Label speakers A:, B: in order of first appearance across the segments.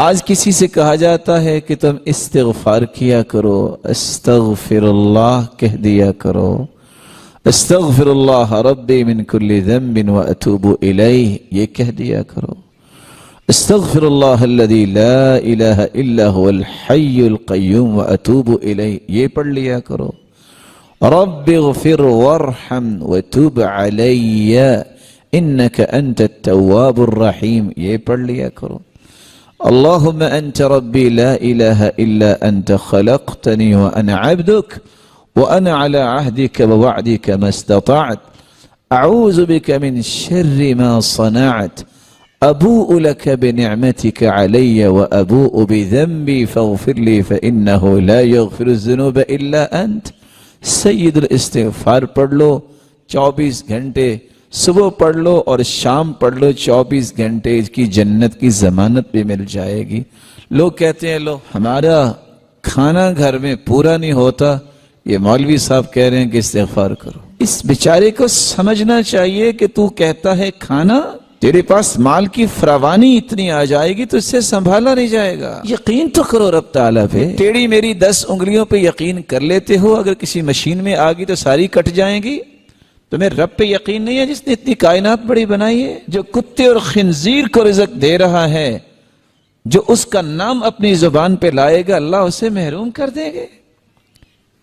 A: آج کسی سے کہا جاتا ہے کہ تم استغفار کیا کرو، استغفر اللہ کہہ دیا کرو، استغفر اللہ ربی من کل ذنب واتوب الیہ یہ کہہ دیا کرو، استغفر اللہ الذی لا الہ الا هو الحی القیوم واتوب الیہ یہ پڑھ لیا کرو، رب اغفر وارحم وتوب علی انک انت التواب الرحیم یہ پڑھ لیا کرو، اللہم انت ربی لا الہ الا انت خلقتنی وانا عبدک وانا على عهدك ووعدك ما استطعت اعوذ بك من شر ما صنعت ابوء لك بنعمتك علي وابوء بذنبي فاغفر لي فانه لا يغفر الذنوب الا انت۔ سید الاستغفار پڑھ لو 24 گھنٹے، صبح پڑھ لو اور شام پڑھ لو، 24 گھنٹے کی جنت کی ضمانت بھی مل جائے گی۔ لوگ کہتے ہیں لو ہمارا کھانا گھر میں پورا نہیں ہوتا، یہ مولوی صاحب کہہ رہے ہیں کہ استغفار کرو۔ اس بیچارے کو سمجھنا چاہیے کہ تو کہتا ہے کھانا، تیرے پاس مال کی فراوانی اتنی آ جائے گی تو اس سے سنبھالا نہیں جائے گا۔ یقین تو کرو رب تعالیٰ پہ، ٹیڑھی میری 10 انگلیوں پہ یقین کر لیتے ہو، اگر کسی مشین میں آ گئی تو ساری کٹ جائیں گی۔ تمہیں رب پہ یقین نہیں ہے جس نے اتنی کائنات بڑی بنائی ہے، جو کتے اور خنزیر کو رزق دے رہا ہے، جو اس کا نام اپنی زبان پہ لائے گا اللہ اسے محروم کر دے گے؟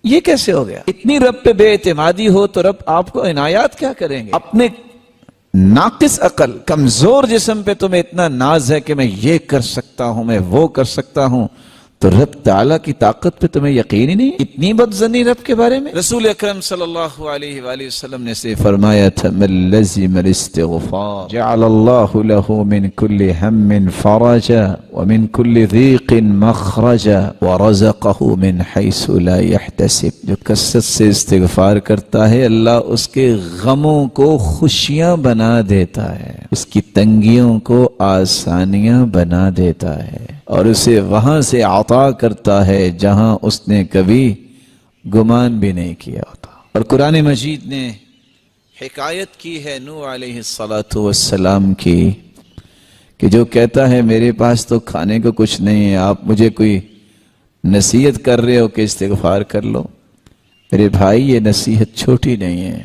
A: یہ کیسے ہو گیا؟ اتنی رب پہ بے اعتمادی ہو تو رب آپ کو عنایات کیا کریں گے؟ اپنے ناقص عقل کمزور جسم پہ تمہیں اتنا ناز ہے کہ میں یہ کر سکتا ہوں، میں وہ کر سکتا ہوں، تو رب تعالیٰ کی طاقت پہ تمہیں یقین ہی نہیں، اتنی بدظنی رب کے بارے میں۔ رسول اکرم صلی اللہ علیہ وآلہ وسلم نے سے فرمایا تھا من لزم الاستغفار جعل اللہ له من كل هم فرجا ومن كل ضيق مخرجا ورزقه من حيث لا يحتسب۔ جو کثرت سے استغفار کرتا ہے اللہ اس کے غموں کو خوشیاں بنا دیتا ہے، اس کی تنگیوں کو آسانیاں بنا دیتا ہے، اور اسے وہاں سے عطا کرتا ہے جہاں اس نے کبھی گمان بھی نہیں کیا ہوتا۔ اور قرآن مجید نے حکایت کی ہے نوح علیہ السلام کی کہ جو کہتا ہے میرے پاس تو کھانے کو کچھ نہیں ہے، آپ مجھے کوئی نصیحت کر رہے ہو کہ استغفار کر لو۔ میرے بھائی یہ نصیحت چھوٹی نہیں ہے۔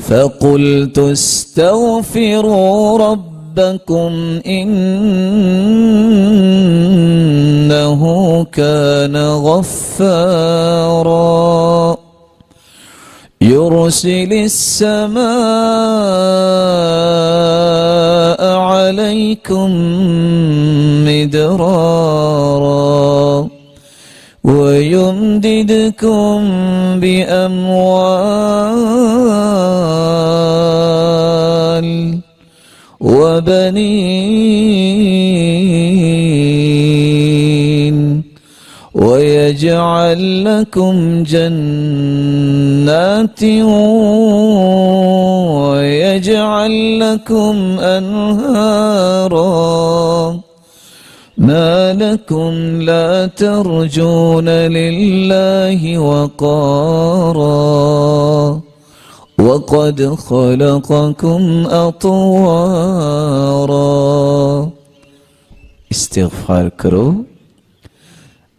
A: فَقُلْتُ اسْتَغْفِرُوا رَبَّكُمْ إِنَّهُ كَانَ غَفَّارًا يُرْسِلِ السَّمَاءَ عَلَيْكُمْ مِدْرَارًا وَيُمْدِدْكُمْ بِأَمْوَالٍ وَبَنِينَ وَيَجْعَلْ لَكُمْ جَنَّاتٍ وَيَجْعَلْ لَكُمْ أَنْهَارًا مَا لَكُمْ لَا تَرْجُونَ لِلَّهِ وَقَارًا وَقَدْ خَلَقَكُمْ أَطْوَارًا۔ استغفار کرو،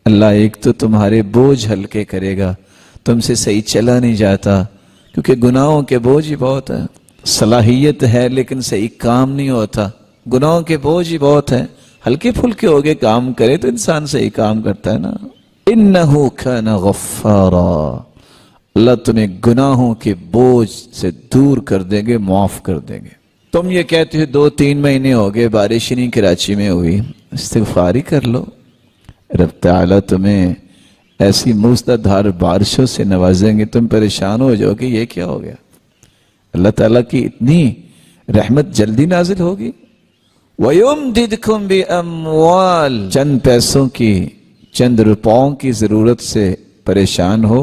A: اللہ ایک تو تمہارے بوجھ ہلکے کرے گا، تم سے صحیح چلا نہیں جاتا کیونکہ گناہوں کے بوجھ ہی بہت ہے، صلاحیت ہے لیکن صحیح کام نہیں ہوتا، گناہوں کے بوجھ ہی بہت ہے، ہلکے پھلکے ہو گئے کام کرے تو انسان صحیح کام کرتا ہے نا۔ انہ کان غفارا، اللہ تمہیں گناہوں کے بوجھ سے دور کر دیں گے، معاف کر دیں گے۔ تم یہ کہتے ہو 2-3 مہینے ہو گئے بارش ہی نہیں کراچی میں ہوئی، استغفار ہی کر لو، رب تعالیٰ تمہیں ایسی موسلادھار بارشوں سے نوازیں گے، تم پریشان ہو جاؤ کہ یہ کیا ہو گیا، اللہ تعالیٰ کی اتنی رحمت جلدی نازل ہوگی۔ وَيُمْدِدْكُمْ بِأَمْوَالٍ، چند پیسوں کی، چند روپوں کی ضرورت سے پریشان ہو،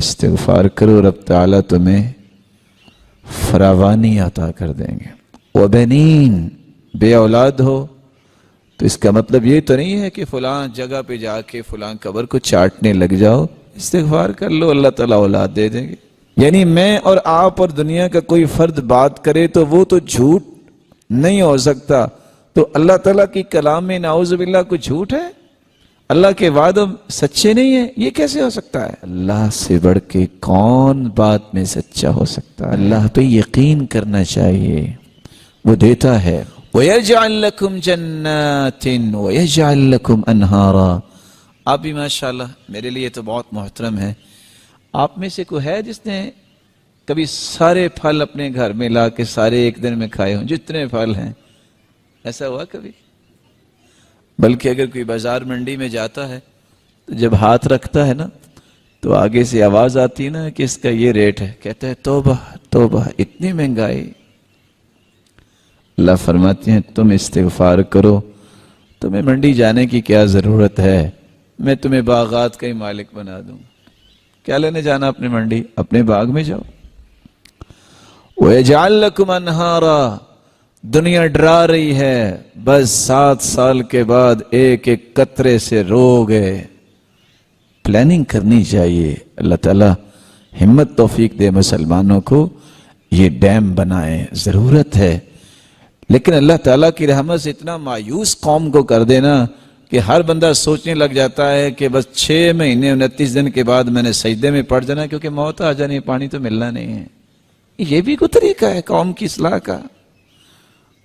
A: استغفار کرو، رب تعالیٰ تمہیں فراوانی عطا کر دیں گے۔ وَبَنِينَ، بے اولاد ہو تو اس کا مطلب یہ تو نہیں ہے کہ فلاں جگہ پہ جا کے فلاں قبر کو چاٹنے لگ جاؤ، استغفار کر لو، اللہ تعالیٰ اولاد دے دیں گے۔ یعنی میں اور آپ اور دنیا کا کوئی فرد بات کرے تو وہ تو جھوٹ نہیں ہو سکتا، تو اللہ تعالیٰ کی کلام میں نعوذ باللہ کوئی جھوٹ ہے؟ اللہ کے وعدوں سچے نہیں ہیں؟ یہ کیسے ہو سکتا ہے؟ اللہ سے بڑھ کے کون بات میں سچا ہو سکتا ہے؟ اللہ پہ یقین کرنا چاہیے، وہ دیتا ہے۔ وَيَجْعَلْ لَكُمْ جَنَّاتٍ وَيَجْعَلْ لَكُمْ أَنْهَارًا۔ آپ بھی ماشاءاللہ میرے لیے تو بہت محترم ہے، آپ میں سے کوئی ہے جس نے کبھی سارے پھل اپنے گھر میں لا کے سارے ایک دن میں کھائے ہوں؟ جتنے پھل ہیں، ایسا ہوا کبھی؟ بلکہ اگر کوئی بازار منڈی میں جاتا ہے تو جب ہاتھ رکھتا ہے نا تو آگے سے آواز آتی ہے نا کہ اس کا یہ ریٹ ہے، کہتا ہے توبہ توبہ، اتنی مہنگائی۔ اللہ فرماتے ہیں تم استغفار کرو، تمہیں منڈی جانے کی کیا ضرورت ہے، میں تمہیں باغات کا ہی مالک بنا دوں۔ کیا لینے جانا اپنے منڈی؟ اپنے باغ میں جاؤ۔ وَيَجْعَلْ لَكُمْ أَنْهَارًا۔ دنیا ڈرا رہی ہے، بس 7 سال کے بعد ایک ایک قطرے سے رو گئے۔ پلاننگ کرنی چاہیے، اللہ تعالیٰ ہمت توفیق دے مسلمانوں کو، یہ ڈیم بنائیں، ضرورت ہے۔ لیکن اللہ تعالیٰ کی رحمت سے اتنا مایوس قوم کو کر دینا کہ ہر بندہ سوچنے لگ جاتا ہے کہ بس 6 مہینے 29 دن کے بعد میں نے سجدے میں پڑ جانا کیونکہ موت آ جانی، پانی تو ملنا نہیں ہے۔ یہ بھی کوئی طریقہ ہے قوم کی اصلاح کا؟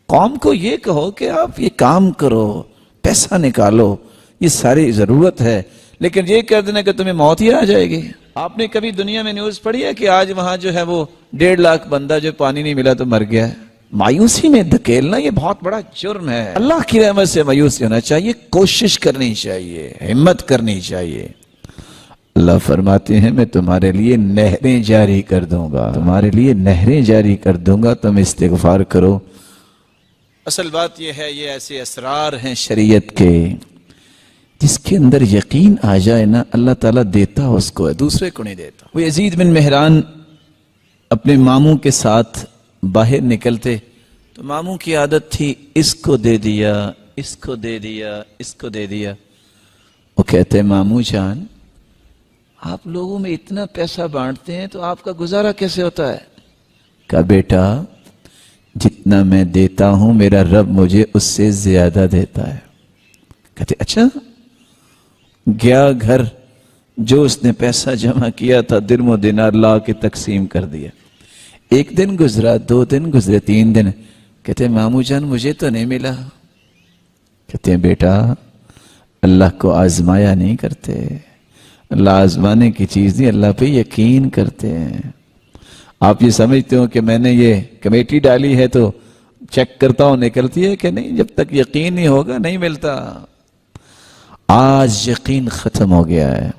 A: قوم کو یہ کہو کہ آپ یہ کام کرو، پیسہ نکالو، یہ ساری ضرورت ہے، لیکن یہ کہہ دینا کہ تمہیں موت ہی آ جائے گی۔ آپ نے کبھی دنیا میں نیوز پڑھی ہے کہ آج وہاں جو ہے وہ 1.5 لاکھ بندہ جو پانی نہیں ملا تو مر گیا ہے؟ مایوسی میں دھکیلنا یہ بہت بڑا جرم ہے۔ اللہ کی رحمت سے مایوس ہونا چاہیے، کوشش کرنی چاہیے، ہمت کرنی چاہیے۔ اللہ فرماتے ہیں میں تمہارے لیے نہریں جاری کر دوں گا، تمہارے لیے نہریں جاری کر دوں گا، تم استغفار کرو۔ اصل بات یہ ہے، یہ ایسے اسرار ہیں شریعت کے جس کے اندر یقین آ جائے نا، اللہ تعالیٰ دیتا اس کو ہے، دوسرے کو نہیں دیتا۔ وہ یزید بن مہران اپنے ماموں کے ساتھ باہر نکلتے تو ماموں کی عادت تھی اس کو دے دیا، اس کو دے دیا، اس کو دے دیا۔ وہ کہتے ماموں جان آپ لوگوں میں اتنا پیسہ بانٹتے ہیں تو آپ کا گزارا کیسے ہوتا ہے؟ کہا بیٹا جتنا میں دیتا ہوں میرا رب مجھے اس سے زیادہ دیتا ہے۔ کہتے اچھا؟ گیا گھر، جو اس نے پیسہ جمع کیا تھا درم و دینار لا کے تقسیم کر دیا۔ 1 دن گزرا، 2 دن گزرے، 3 دن، کہتے ماموں جان مجھے تو نہیں ملا۔ کہتے ہیں بیٹا اللہ کو آزمایا نہیں کرتے، اللہ آزمانے کی چیز نہیں، اللہ پہ یقین کرتے ہیں۔ آپ یہ سمجھتے ہو کہ میں نے یہ کمیٹی ڈالی ہے تو چیک کرتا ہوں نکلتی ہے کہ نہیں، جب تک یقین نہیں ہوگا نہیں ملتا۔ آج یقین ختم ہو گیا ہے،